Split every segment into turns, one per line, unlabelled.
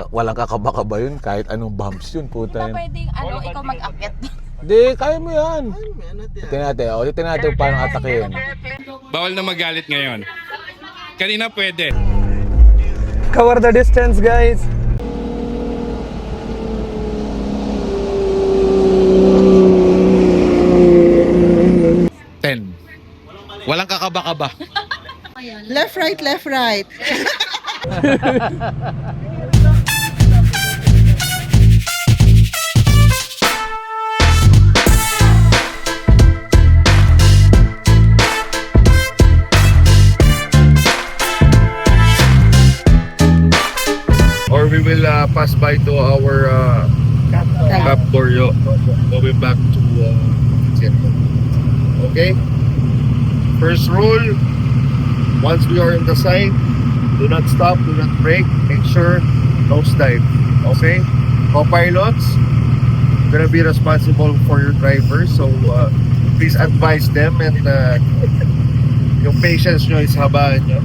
walang kakaba-kaba yun. Kahit anong bumps yun, puta
Hindi
yun.
ba pwedeng ikaw mag-akyat?
Hindi, kaya mo yan. Tingnan natin, ulitin natin paano atakin.
Bawal na magalit ngayon. Kanina pwede.
Cover the distance, guys.
Ten. Walang kakaba-kaba.
Left, right, left, right.
Or we will pass by to our Cap Goryeo, going back to Centro. Okay? First rule, once we are in the side, do not stop, do not brake, make sure nose dive. Okay? Co-pilots, gonna be responsible for your driver, so please advise them and yung patience nyo is habaan nyo.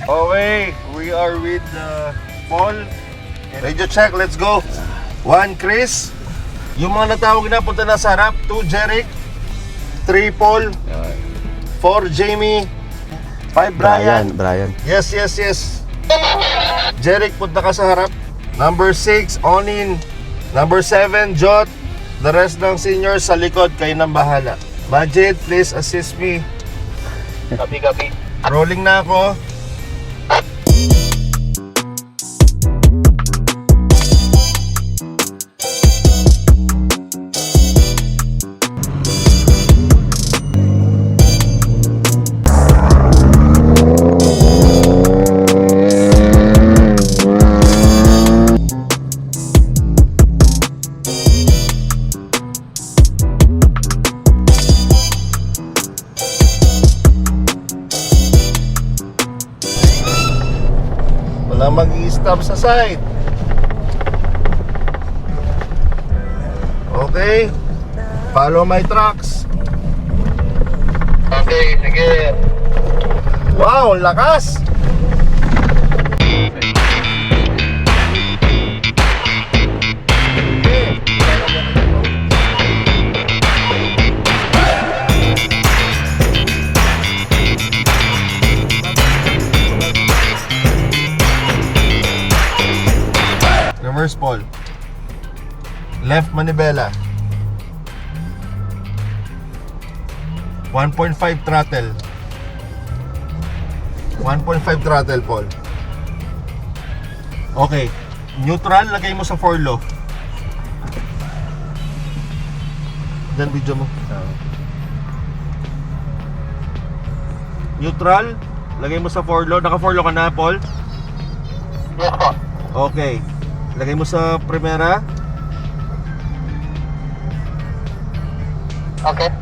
Okay, we are with Paul. Radio check, let's go. 1, Chris. Yung mga natawag na, punta na sa harap. 2, Jeric. 3, Paul. 4, Jamie. 5, Brian. Yes. Jeric, punta ka sa harap. Number 6, Onin. Number 7, Jot. The rest ng seniors sa likod, kayo nang bahala. Majid, please assist me. Copy. Rolling na ako. Mag-i-stop sa side. Okay. Follow my tracks. Okay, sige. Wow, lakas. Reverse, Paul. Left manibela. 1.5 throttle. 1.5 throttle, Paul. Okay. Neutral, lagay mo sa 4 low. Diyan, video mo. Neutral, lagay mo sa 4 low. Naka 4 low ka na, Paul? Yes, po. Okay. Lagay mo sa primera. Okay.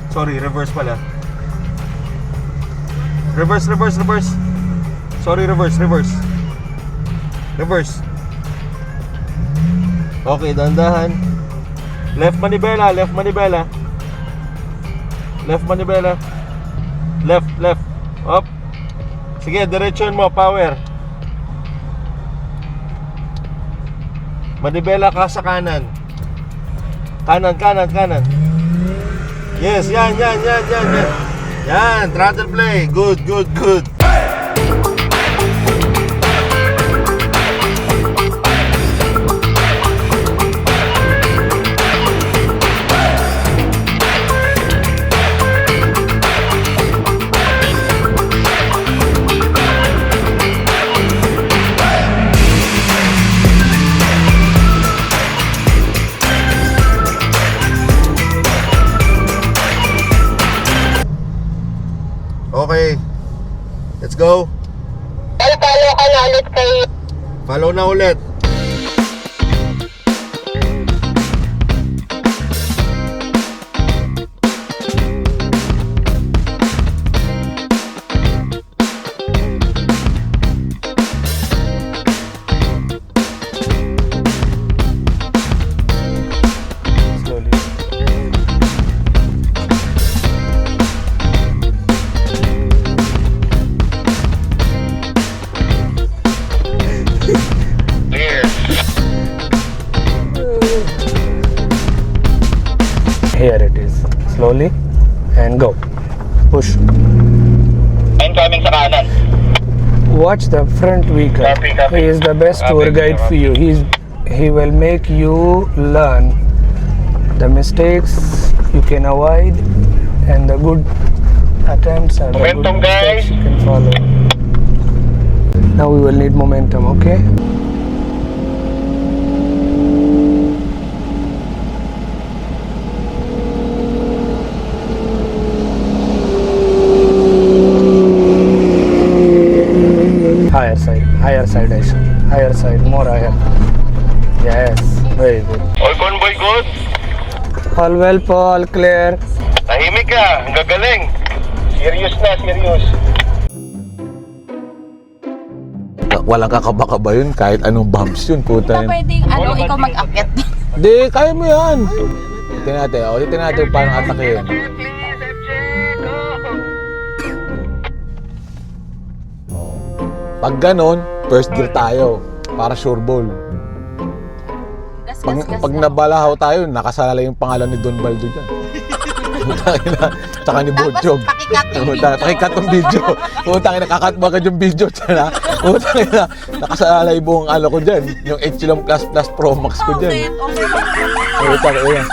Sorry, reverse pala. Reverse. Sorry, reverse. Okay, dahan-dahan. Left manibela. Left. Up. Sige, diretsyon mo, power. Manibela ka sa kanan. Kanan. Yes, yan. Yan, throttle play. Good. Okay. Let's go.
Follow ka na ulit kay...
Follow na ulit.
Here it is. Slowly and go. Push.
Incoming sa kanan.
Watch the front vehicle. He is the best tour guide for you. He will make you learn the mistakes you can avoid and the good attempts and the good
Momentum, guys.
mistakes you can follow. Now we will need momentum, okay? Higher side, Aisha. Higher side, more higher. Yes, very good.
All convoy good.
All well po, all clear.
Tahimik ka. Ang gagaling. Serious na, serious.
Walang kakaba-kaba yun kahit anong bumps yun, puta.
Pwedeng ikaw mag-akit.
Hindi, kaya mo yan. Tingnan natin, tingnan natin paano atakin. Pag ganon, first gear tayo para sure ball. Pag nabalahaw tayo, nakasala yung pangalan ni Don Baldo dyan. Tsaka ni Bochog. Pakikat yung video. Putang ina, kakat mo agad yung video dyan, ha? Putang ina, nakasala yung buong ko dyan. Yung Echelon Plus Plus Pro Max ko dyan. Putang ina.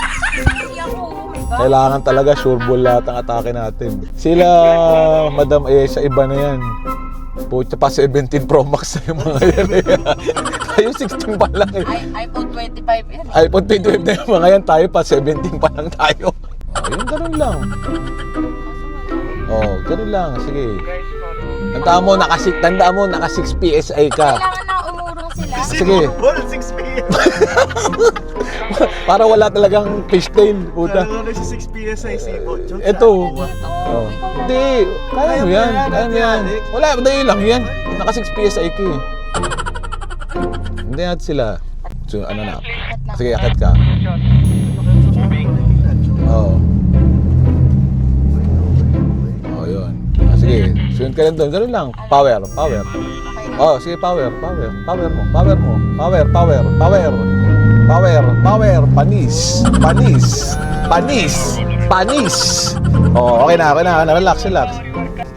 Kailangan talaga sure ball lahat ang atake natin. Sila, Madam sa iba na yan. Pucha pa 17 Pro Max na yung mga yan. Tayo 16 pa lang eh.
iPhone 25 yan.
iPhone 25 na yung mga yan. Tayo pa 17 pa lang tayo. Yung ganun lang. Ganun lang. Sige. Tandaan mo, naka 6 PSI ka.
Kailangan na umurong sila.
Sige.
6 p.m.
Para wala talagang fishtail. Puta.
Ano si 6 PSI si Bochog?
Ito. Hindi. Kaya mo yan. Kaya mo yan. Wala. Dahil lang yan. Naka 6 PSI ka eh. Hindi natin sila. So, ano na. Sige, akit ka. Yun. Sige. Sunod ka rin doon. Ganun lang. Power. Sige, power mo. Panis. Okay na. Relax.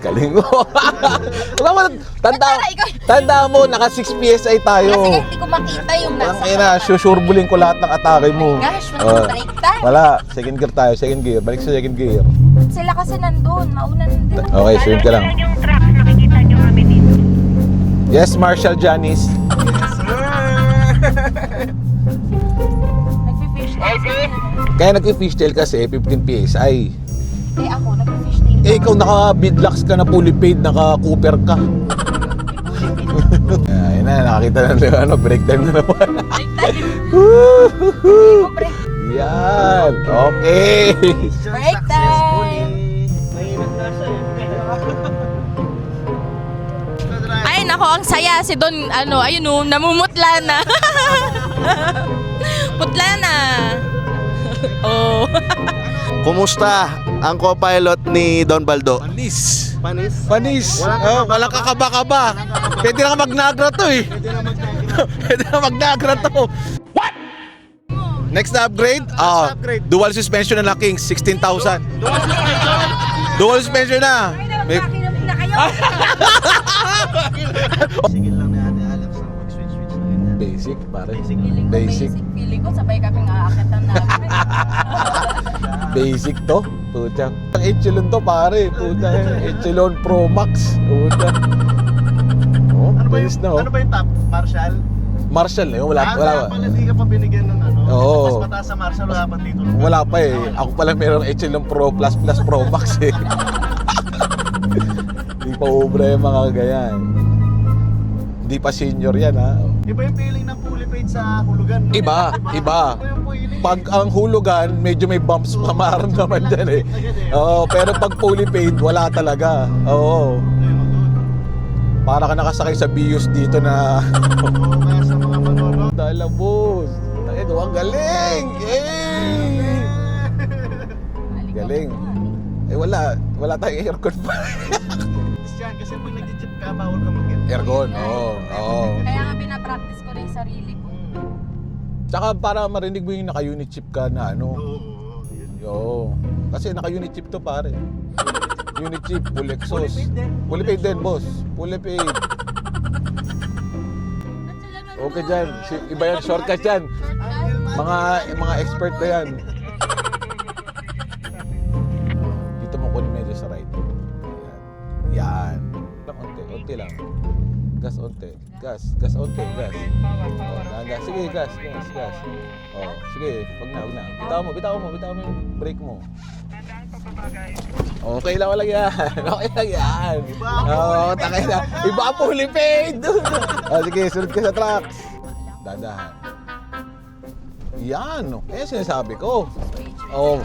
Galing mo. Tanda mo, naka 6 PSI tayo.
Kasi hindi ko makita yung nasa.
Susurbulin ko lahat ng atake mo.
Gosh, mag-break time.
Wala. Second gear tayo. Second gear. Balik sa second gear.
Sila kasi nandun. Mauna nandun.
Okay, sunod ka lang. Yes, Marshall Janice.
Nagpifish tail.
Kaya nag-fishtail kasi 15 PSI.
Ako, nagpifish tail.
Ikaw naka-bidlax ka na fully paid, naka-cooper ka. Ayun na, nakakita na break time na naman.
Break time. Break.
Yan, okay.
Break time. Ay, nako, ang saya. Si Don, ayun namumutla na. Putla na. Oh.
Kumusta ang co-pilot ni Don Baldo?
Panis. Walang kakaba-kaba. Pwede na mag-nagra to eh. Pwede na mag-nagra to. What? Next na upgrade? Dual suspension na Kings, 16,000. Dual suspension na.
Sige lang na Ate Alex ang mag-switch na ganyan.
Basic, pare.
Basic. Feeling ko sabay kaming aakitan namin.
Basic to. Puta. Ang Echelon to, pare. Puta. Echelon Pro Max. Puta. Bilis na.
Ano ba yung top? Marshall?
Marshall eh. Wala.
Pala di ka pa binigyan ng
Oo.
Mas mataas sa Marshall, wala pa dito.
Wala pa eh. Ako pala meron Echelon Pro Plus Plus Pro Max eh. Hindi pa ubra yung mga ganyan. Hindi pa senior yan ha.
Iba yung feeling ng fully paid sa hulugan. No?
Iba. Pag ang hulugan, medyo may bumps pa maramdaman dyan eh. Oo, pero pag fully paid, wala talaga. Oo. Para ka nakasakay sa Bios dito na...
Kaya sa mga manonood.
Dala boss. Tayo, ang galing! Yay! Galing. Eh wala tayong aircon pa.
Kasi pag nag-jeep ka, bawal ka mag-aircon.
Aircon, oo.
Kaya nga pinapractice ko rin yung sarili ko.
Tsaka para marinig mo yung naka-unit chip ka na
Oo, yun.
Yo. Kasi naka-unit chip to pare. Unit chip, full exhaust. Fully paid din, boss. Fully paid. Okay dyan. Iba yan, shortcut yan. Mga expert na yan. Dito mo kunin medyo sa right. Yan. Unti lang. Gas onte. Gas onte, gas. Oh, dahan. Sige, gas. Oh, sige, wag na. Bitaw mo yung brake mo. Okay lang yan. Okay lang yan. Oo, takay na. Iba ang fully paid. Oh, sige, sunod ka sa trucks. Dadahan. Yan, no. Eh, sinasabi ko. Oh.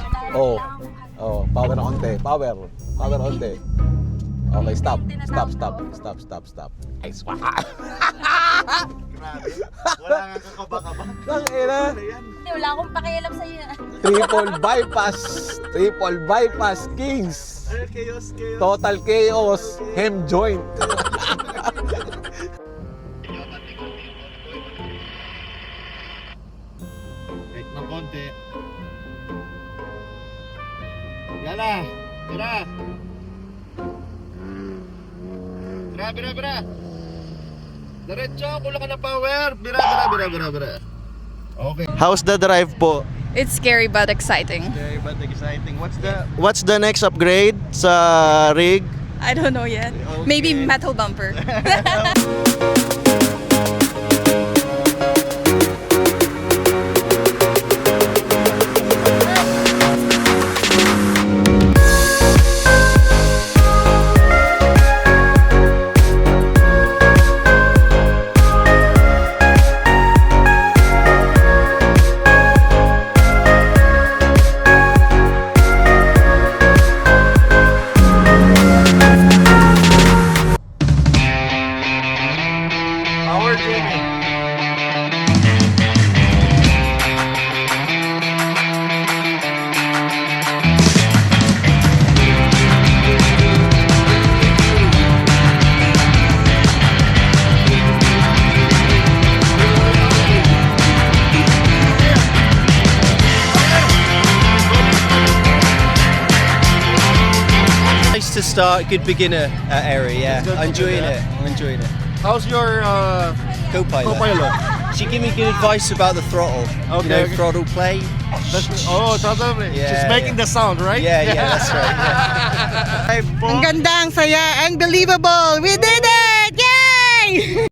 Power onte. Power onte. Okay, stop. Ay, swak.
Wala nga kakaba-kaba.
Tangina.
Hindi, wala akong pakialam sa'yo.
Triple bypass, Kings.
Chaos.
Total chaos, hem joint.
Wait ng konti. Yala. Bira. Diretso, kulang ka ng power. Bira. Okay. How's the drive po?
It's scary but exciting.
Okay, but exciting. What's the next upgrade sa rig?
I don't know yet.
Okay.
Maybe metal bumper.
Power Jimmy.
Nice to start, good beginner area, yeah. I'm enjoying it.
How's your
Co-pilot.
co-pilot?
She gave me good advice about the throttle.
Okay.
Throttle play.
Totally.
Yeah,
She's making the sound, right?
Yeah, that's right. Yeah.
Ang ganda, ang saya, unbelievable! We did it! Yay!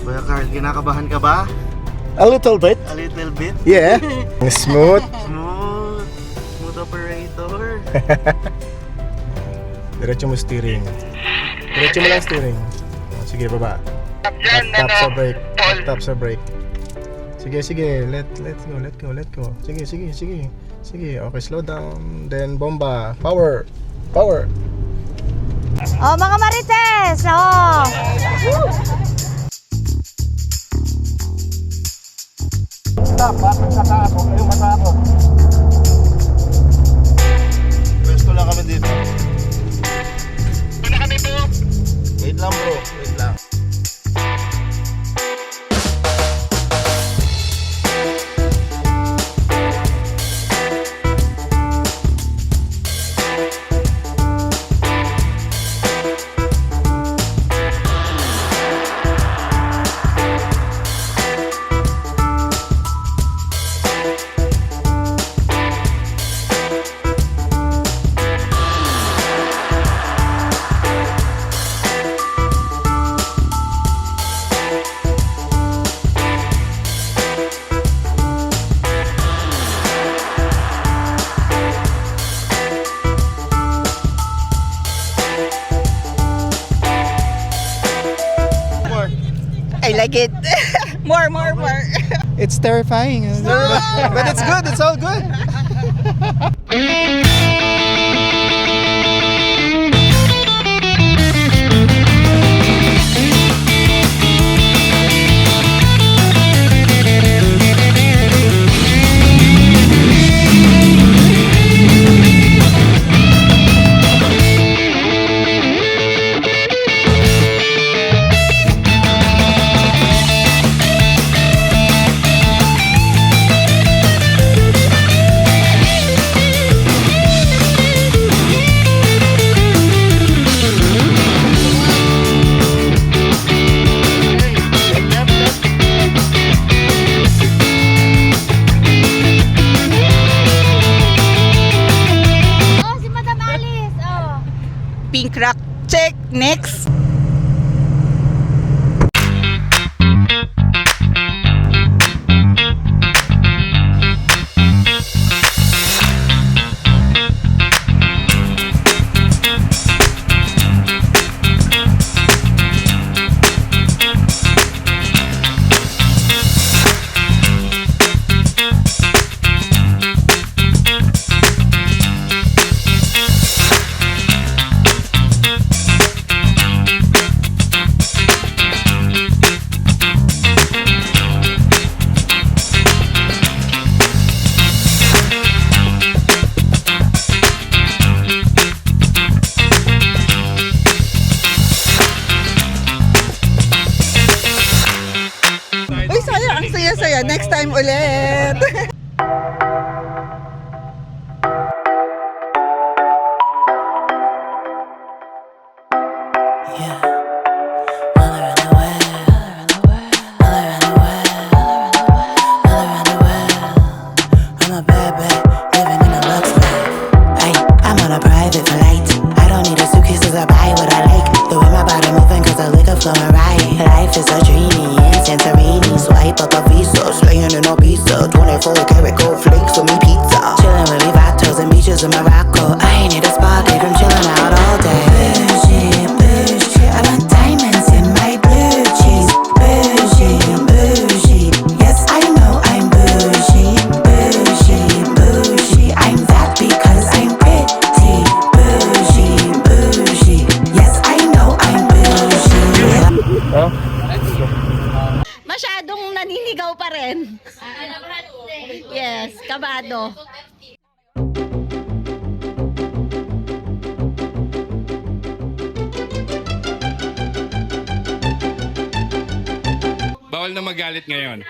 Kuya Carl, kinakabahan ka ba?
A little bit.
A little bit.
Yeah. Smooth.
Smooth operator.
Diretso mo steering. Diretso mo lang steering. Oh, sige, baba. Tap sa brake. Sige. Let go. Sige. Okay, slow down. Then bomba. Power.
Oh, mga Marites! Oh!
Pwesto lang kami dito. Wait lang bro, wait lang.
I like it. More.
It's terrifying. But it's good. It's all good.
Crack. Check. Next. Uy, saya. Ang saya-saya. Next time ulit.
I'm a bad bitch, living in a lux life. Ay, I'm on a private flight. I don't need a suitcase 'cause I buy what I like. The way my body moving 'cause the liquor flowing right. Life is a dreamy in Santorini. Swipe up a visa, slaying in Ibiza. 24 karat gold flakes with me pizza. Chilling with me vatos and beaches in Morocco. I ain't need a spa day, I'm chilling out all day. Bougie, bougie, I want diamonds in my blue jeans. Bougie, bougie, yes I know I'm bougie. Bougie, bougie, I'm that because I'm pretty. Bougie, bougie, yes I know I'm bougie.
Masyadong naninigaw pa rin. Yes, kabado.
Bawal na magalit ngayon.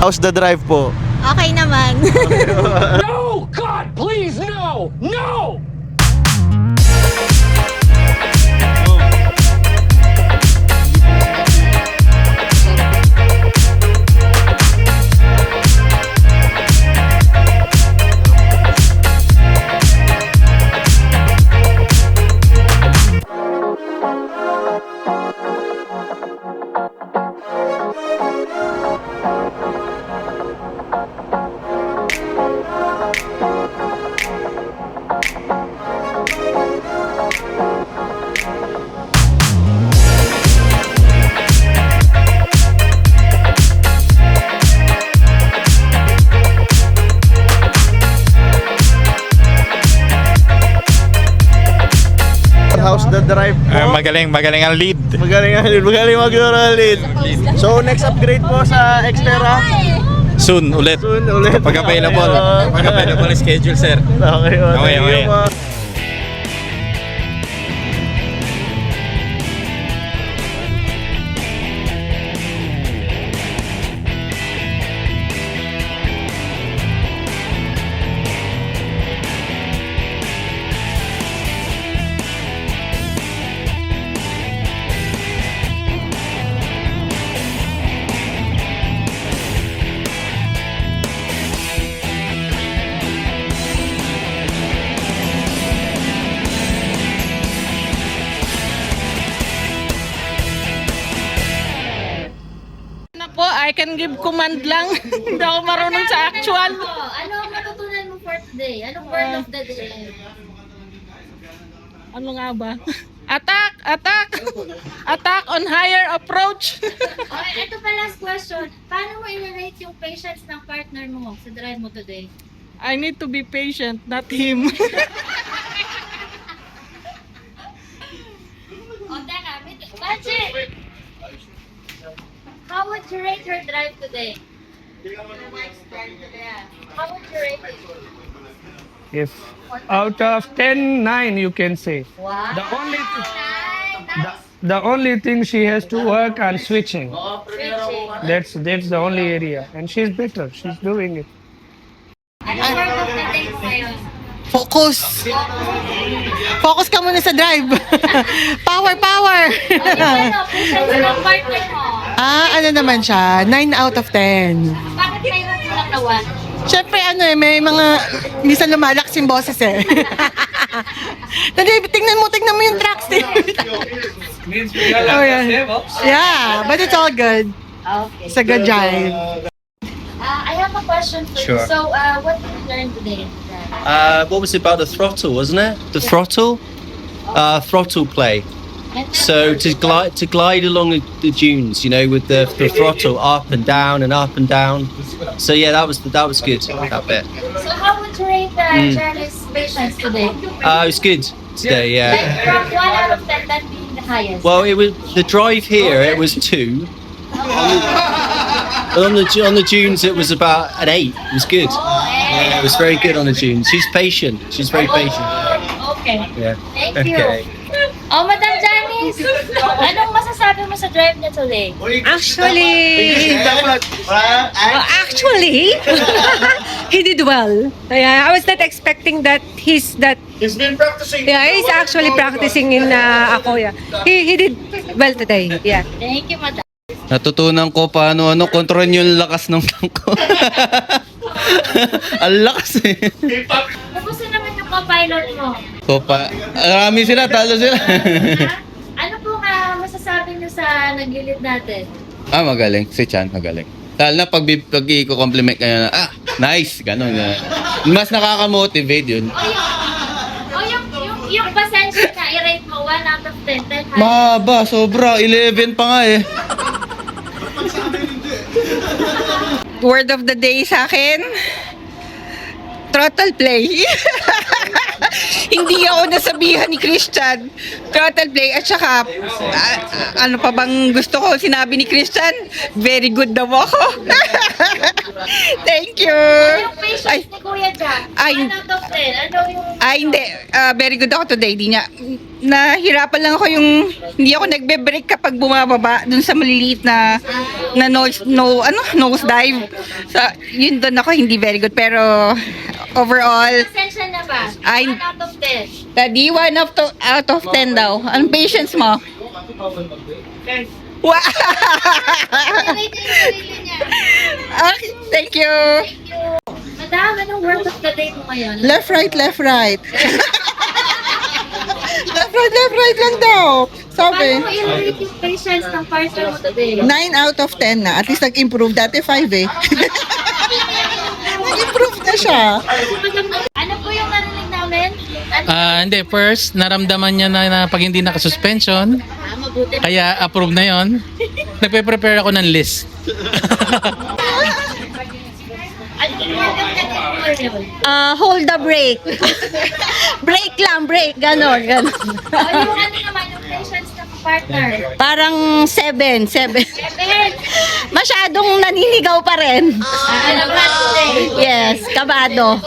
How's the drive po?
Okay naman.
No! God, please, no! No!
How's the drive po?
Magaling ang lead.
Magaling magduro ang lead. So next upgrade po sa Xterra.
Soon ulit. Pag available. Pag available schedule, sir.
Okay.
Okay.
Po, I can give command lang. Hindi ako marunong sa actual.
Ano ang matutunan mo for today? Anong word of the day?
Ano nga ba? Attack! Attack! Attack on higher approach!
Okay,
ito pa last question. Paano mo i-rate yung patience ng partner mo sa drive mo today?
I need to be patient, not him.
O, teka. Magic! How would you rate your drive today? How would you rate it?
If out of 10, 9 you can say.
Wow.
The only thing she has to work on switching.
Switching.
That's the only area, and she's better. She's doing it.
Anong word of the day mo ngayon?
Focus. Focus ka muna sa drive. Power, power.
Ano, patience ng partner mo?
Ano naman siya? 9 out of 10.
Bakit may lang na one?
Siyempre, may mga, minsan lumalakas yung boses eh. Tingnan mo yung tracks eh. Oh, yeah. Yeah, but it's all good.
Okay.
It's a good drive.
I have a question for you.
Sure.
So, what did you learn today?
What was it about the throttle, wasn't it? The throttle? Throttle play. So to glide along the dunes, you know, with the throttle up and down and up and down. So yeah, that was good. That bit.
So, how would you rate Charlie's patience today?
It was good today. Yeah.
Like from 1 out of 10, that being the highest.
Well, it was the drive here. It was 2. But on the dunes, it was about an 8. It was good. Yeah, it was very good on the dunes. She's patient. She's very patient.
Okay.
Yeah.
Thank you.
Okay.
Oh, Madam Janice, anong masasabi mo sa drive niya today?
Actually, he did well. Yeah, I was not expecting that he's
been practicing.
Yeah, he's actually practicing in ako. Yeah, he did well today. Yeah.
Thank you, Madam.
Natutunan ko paano kontrolin yung lakas ng tank ko. Ang lakas eh.
Kamusta naman yung kapilot mo?
Marami sila, talo sila.
Ano po nga masasabi niyo sa nagilid natin?
Magaling. Si Chan, magaling. Lalo na pag i-compliment ka na, nice, gano'n. Mas nakaka-motivate yun.
Yung pasensya na, i-rate mo 1 out of 10. 10 high.
Mahaba, sobra. 11 pa nga eh.
Word of the day sa akin, throttle play. Hindi ako nasabihan ni Christian. Throttle play. At saka, ano pa bang gusto ko sinabi ni Christian? Very good daw ako. Thank you.
Yung patience ni Kuya Jack, 1 out of 10. Ano yung...
Hindi. Very good ako today. Di niya. Nahirapan lang ako hindi ako nagbe-break kapag bumababa dun sa maliliit na nose dive. So, yun doon ako hindi very good. Pero, overall,
Pasensya na ba? 1 out of 10.
Daddy, 1 out of 10 daw. Anong patience mo? Wow!
I-rate yung sarili niya.
Okay, thank you.
Thank you. Madam, anong word of the day mo ngayon?
Left, right, left, right. Left, right lang daw. Sabi.
Paano mo i-rate yung patience ng partner mo today?
9 out of 10 na. At least nag-improve. Dati 5 eh. Nag-improve na siya.
Ano po yung narinig namin?
Hindi. First, naramdaman niya na pag hindi naka-suspension,
Mabuti.
kaya approve na yon. Nagpe-prepare ako ng list.
Ano yung word of the day mo ngayon?
Hold the brake. Brake lang, brake. Ganon.
Yung ano naman, yung patience ng partner.
Parang 7.
Seven.
Masyadong naninigaw pa rin.
Ano ba today?
Yes, kabado.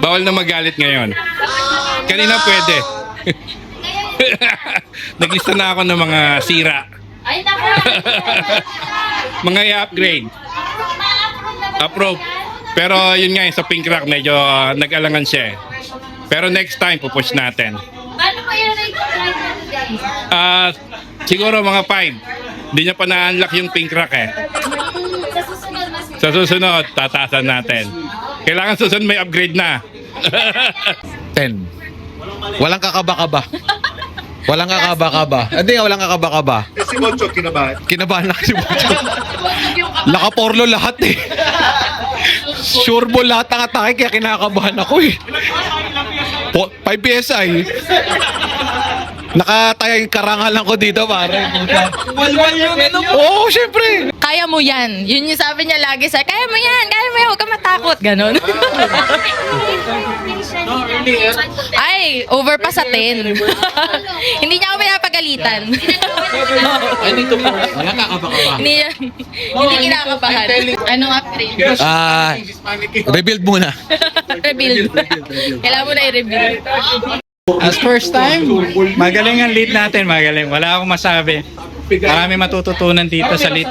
Bawal na magalit ngayon. Kanina pwede. Naglista na ako ng mga sira.
Ay, naku.
Mga i-upgrade. Approve. Pero yun nga, sa pink rock medyo nag-alangan siya eh. Pero next time, pupush natin.
Paano mo i-rate yung drive mo today?
Siguro mga 5. Hindi niya pa na-unlock yung pink rock eh.
Sa susunod, mas...
Sa susunod, tatasan natin. Kailangan susunod may upgrade na.
10. Walang kakaba-kaba. Walang kakaba-kaba. Hindi nga, walang kakaba-kaba.
Si Moncho, kinabahan.
Kinabahan na si Bojo. Nakaporlo lahat eh. Sure ball lahat ang atake kaya kinakabahan ako eh. 5 PSI. Nakataya yung karangalan ko dito, pare. Walwal yung ano mo. Oo, syempre.
Kaya mo yan. Yun yung sabi niya lagi sa kaya mo yan, huwag ka matakot. Ganon. Ay, over pa sa 10. Hindi niya ako pinapagalitan. Hindi kinakabahan. Anong upgrade?
Rebuild muna.
Rebuild. Kailangan mo na i-rebuild.
As first time, magaling ang lead natin, magaling. Wala akong masabi. Marami matututunan dito sa lead.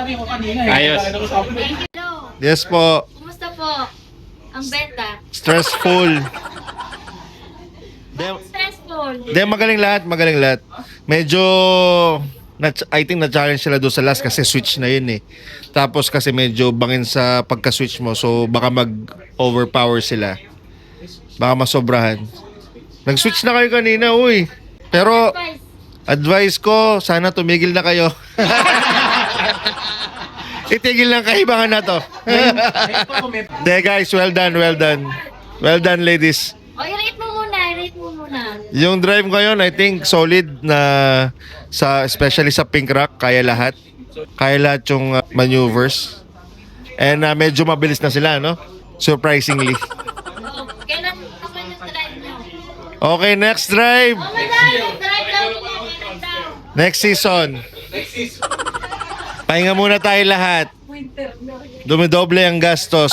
Ayos.
Hello.
Yes po.
Kumusta po? Ang benta?
Stressful.
Stressful.
Magaling lahat. Medyo, I think na-challenge sila doon sa last kasi switch na yun eh. Tapos kasi medyo bangin sa pagka-switch mo. So baka mag-overpower sila. Baka masobrahan. Nag-switch na kayo kanina, uy. Pero, advice ko, sana tumigil na kayo. Itigil lang kahibangan na to. De guys, well done. Well done, ladies.
O, i-rate mo muna.
Yung drive ko yun, I think solid na especially sa pink rock, kaya lahat. Kaya lahat yung maneuvers. And medyo mabilis na sila, no? Surprisingly.
Kailan naman yung drive nyo?
Okay, next drive.
Oh my God, drive daw.
Next season. Pahinga muna tayo lahat. Dumidoble ang gastos.